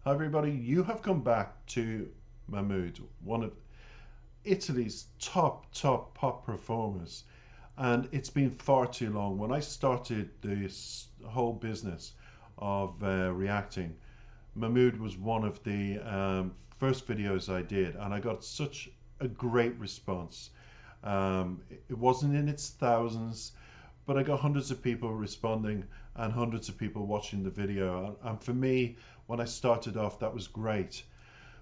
Hi everybody, you have come back to Mahmood, one of Italy's top pop performers, and it's been far too long. When I started this whole business of reacting, Mahmood was one of the first videos I did, and I got such a great response. It wasn't in its thousands, but I got hundreds of people responding and hundreds of people watching the video. And for me, when I started off, that was great.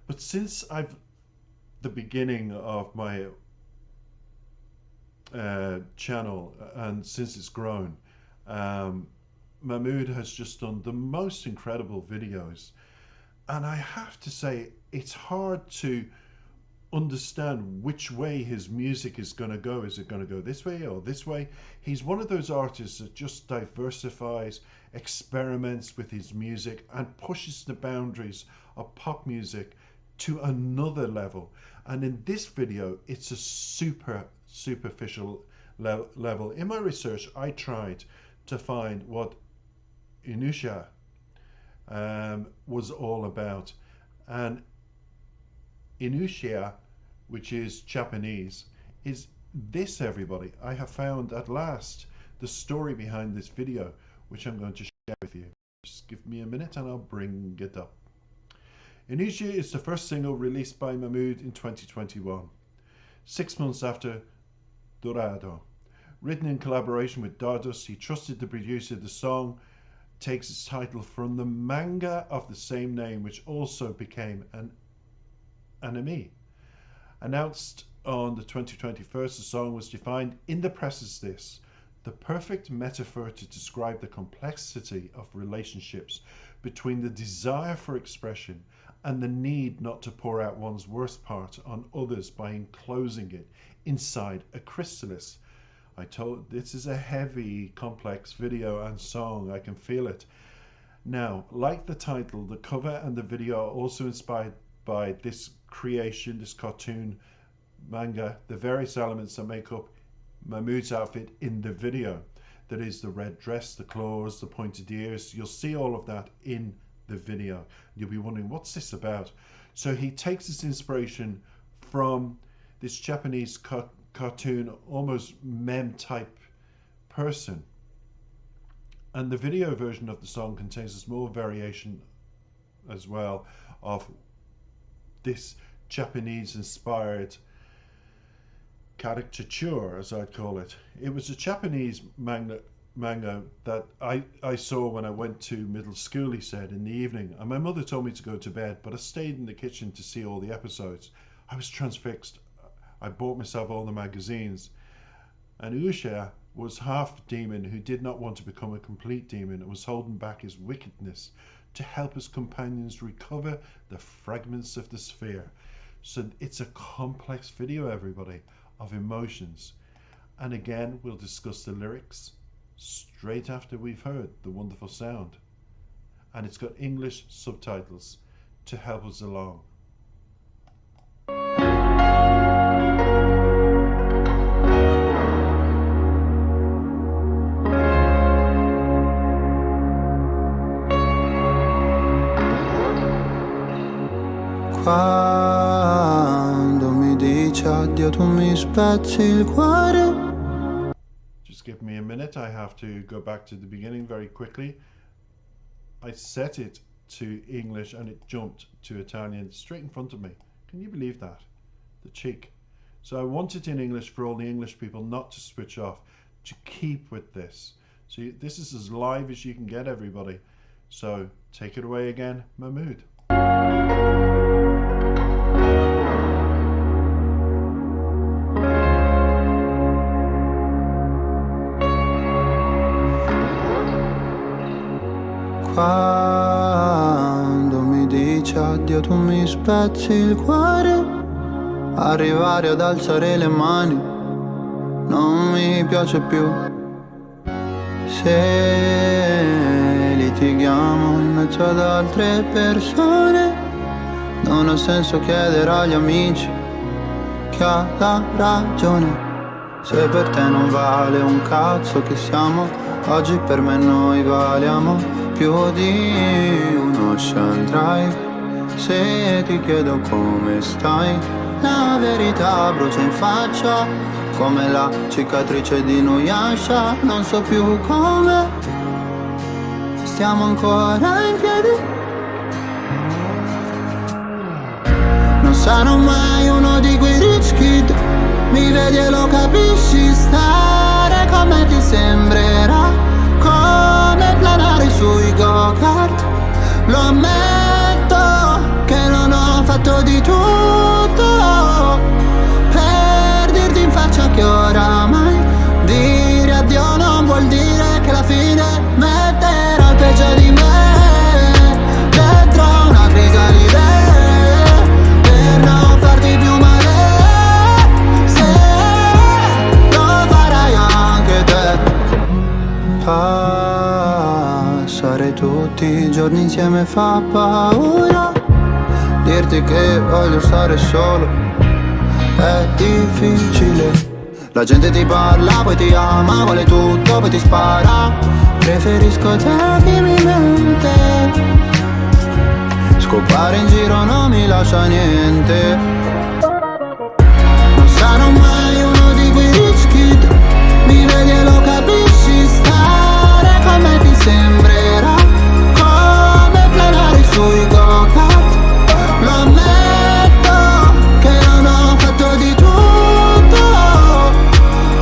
But since I've the beginning of my channel and since it's grown, Mahmood has just done the most incredible videos. And I have to say, it's hard to understand which way his music is going to go. Is it going to go this way or this way? He's one of those artists that just diversifies, experiments with his music and pushes the boundaries of pop music to another level. And in this video, it's a superficial level. In my research, I tried to find what Inusia was all about. And Inusia, which is Japanese, is this, everybody. I have found at last the story behind this video, which I'm going to share with you. Just give me a minute and I'll bring it up. Inusia is the first single released by Mahmood in 2021, 6 months after Dorado. Written in collaboration with Dardust, he trusted the producer. The song takes its title from the manga of the same name, which also became an anime. Announced on the 2021st, the song was defined in the press as this: the perfect metaphor to describe the complexity of relationships between the desire for expression and the need not to pour out one's worst part on others by enclosing it inside a chrysalis. This is a heavy, complex video and song. I can feel it. Now, like the title, the cover and the video are also inspired by this creation, this cartoon manga, the various elements that make up Mahmood's outfit in the video. That is the red dress, the claws, the pointed ears. You'll see all of that in the video. You'll be wondering, what's this about? So he takes his inspiration from this Japanese cartoon, almost meme type person. And the video version of the song contains a small variation as well of this Japanese inspired caricature, as I'd call it. It was a Japanese manga that I saw when I went to middle school, he said, in the evening. And my mother told me to go to bed, but I stayed in the kitchen to see all the episodes. I was transfixed. I bought myself all the magazines. And Usha was half demon who did not want to become a complete demon and was holding back his wickedness to help his companions recover the fragments of the sphere. So it's a complex video, everybody, of emotions. And again, we'll discuss the lyrics straight after we've heard the wonderful sound. And it's got English subtitles to help us along. Quando mi dici addio tu mi spezzi il cuore. Just give me a minute, I have to go back to the beginning very quickly. I set it to English and it jumped to Italian straight in front of me. Can you believe that? The cheek. So I want it in English for all the English people not to switch off, to keep with this. So this is as live as you can get, everybody. So take it away again, Mahmood. Quando mi dici addio tu mi spezzi il cuore. Arrivare ad alzare le mani non mi piace più. Se litighiamo in mezzo ad altre persone, non ha senso chiedere agli amici chi ha la ragione. Se per te non vale un cazzo che siamo, oggi per me noi valiamo più di un Ocean Drive. Se ti chiedo come stai, la verità brucia in faccia, come la cicatrice di Nuyasha. Non so più come stiamo ancora in piedi. Non sarò mai uno di quei rich kid, mi vedi e lo capisci. Stare con me ti sembrerà come planare sui go-kart. Lo ammetto che non ho fatto di tutto per dirti in faccia che oramai dire addio non vuol dire che la fine metterà il peggio di me dentro una crisalide per non farti più male. Se lo farai anche te, passare tutti i giorni insieme fa paura. Dirti che voglio stare solo è difficile. La gente ti parla, poi ti ama, vuole tutto, poi ti spara. Preferisco te che mi mente. Scopare in giro non mi lascia niente. Non sarò mai uno di quei rich kid, mi vedi e lo capisci. Stare con me ti sembrerà come planare sui go-kart. Lo ammetto che non ho fatto di tutto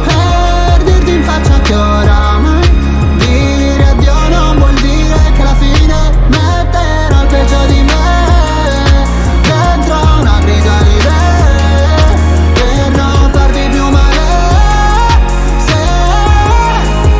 per dirti in faccia che oramai dire addio non vuol dire che la fine metterà il peggio di me dentro una crisalide per non farti più male. Se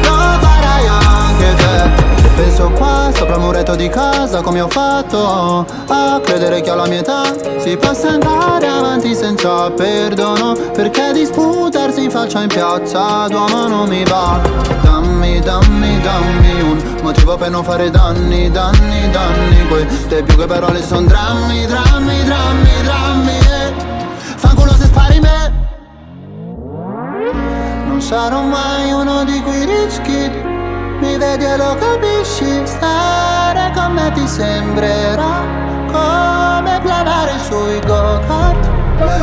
lo farai anche te. Penso qua sopra il muretto di casa come ho fatto a credere che alla mia età si possa andare avanti senza perdono, perché disputarsi in faccia in piazza d'uomo non mi va. Dammi, dammi, dammi un motivo per non fare danni, danni, danni. Queste più che parole son drammi, drammi, drammi, drammi. Fanculo se spari me. Non sarò mai uno di quei rich kid, mi vedi e lo capisci. Stare con me ti sembrerà come planare sui go-kart.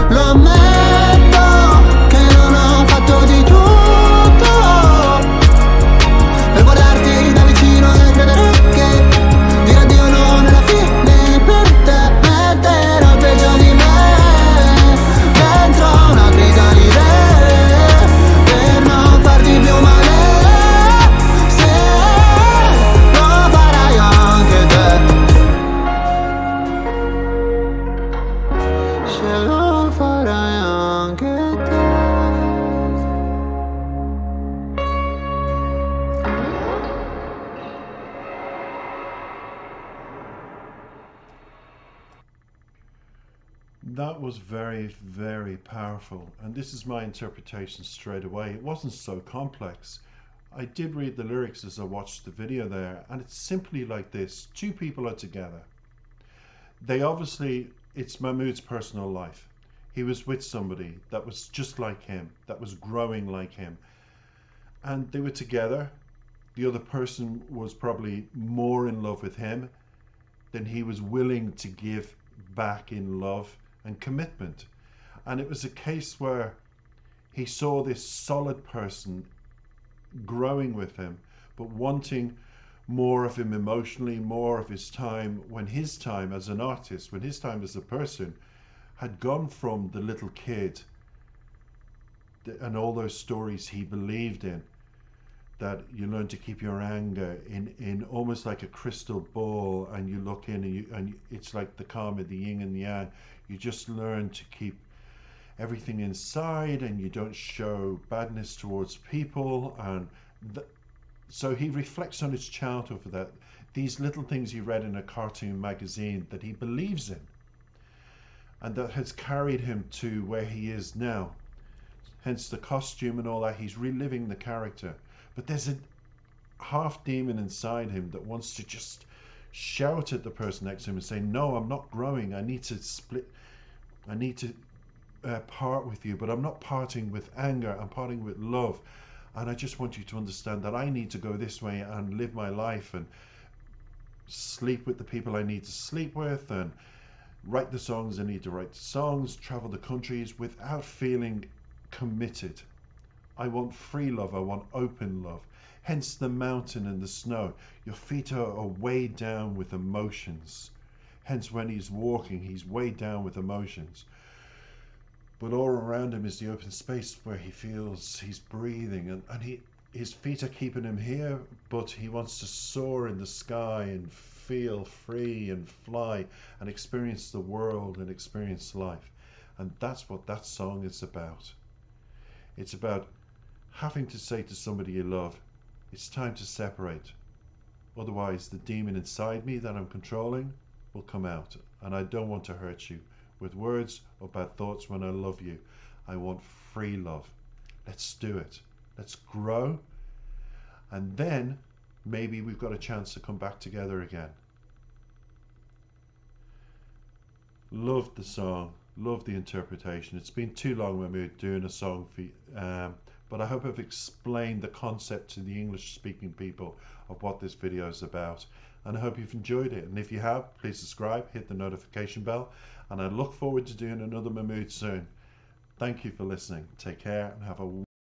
Lo ammetto che non ho fatto di tutto per guardarti da vicino e credere che dire addio non è la fine per te. Metterò il peggio di me dentro una crisalide per non farti più male. Se lo farai anche te, se lo farai anche te. That was very, very powerful, and this is my interpretation straight away. It wasn't so complex. I did read the lyrics as I watched the video there, and it's simply like this. Two people are together. They obviously, it's Mahmoud's personal life. He was with somebody that was just like him, that was growing like him. And they were together. The other person was probably more in love with him than he was willing to give back in love and commitment. And it was a case where he saw this solid person growing with him, but wanting more of him emotionally, more of his time, when his time as an artist, when his time as a person had gone from the little kid and all those stories he believed in, that you learn to keep your anger in almost like a crystal ball, and you look in and it's like the karma, the yin and the yang. You just learn to keep everything inside, and you don't show badness towards people. And so he reflects on his childhood for that. These little things he read in a cartoon magazine that he believes in, and that has carried him to where he is now. Hence the costume and all that. He's reliving the character. But there's a half demon inside him that wants to just shout at the person next to him and say, no, I'm not growing. I need to split. I need to part with you, but I'm not parting with anger. I'm parting with love. And I just want you to understand that I need to go this way and live my life and sleep with the people I need to sleep with, and write the songs I need to write the songs, travel the countries without feeling committed. I want free love, I want open love. Hence the mountain and the snow. Your feet are weighed down with emotions. Hence when he's walking, he's weighed down with emotions. But all around him is the open space where he feels he's breathing, and his feet are keeping him here, but he wants to soar in the sky and feel free and fly and experience the world and experience life. And that's what that song is about. It's about having to say to somebody you love, it's time to separate. Otherwise, the demon inside me that I'm controlling will come out. And I don't want to hurt you with words or bad thoughts when I love you. I want free love. Let's do it. Let's grow. And then maybe we've got a chance to come back together again. Loved the song. Loved the interpretation. It's been too long when we were doing a song for you. But I hope I've explained the concept to the English speaking people of what this video is about. And I hope you've enjoyed it. And if you have, please subscribe, hit the notification bell. And I look forward to doing another Mahmood soon. Thank you for listening. Take care and have a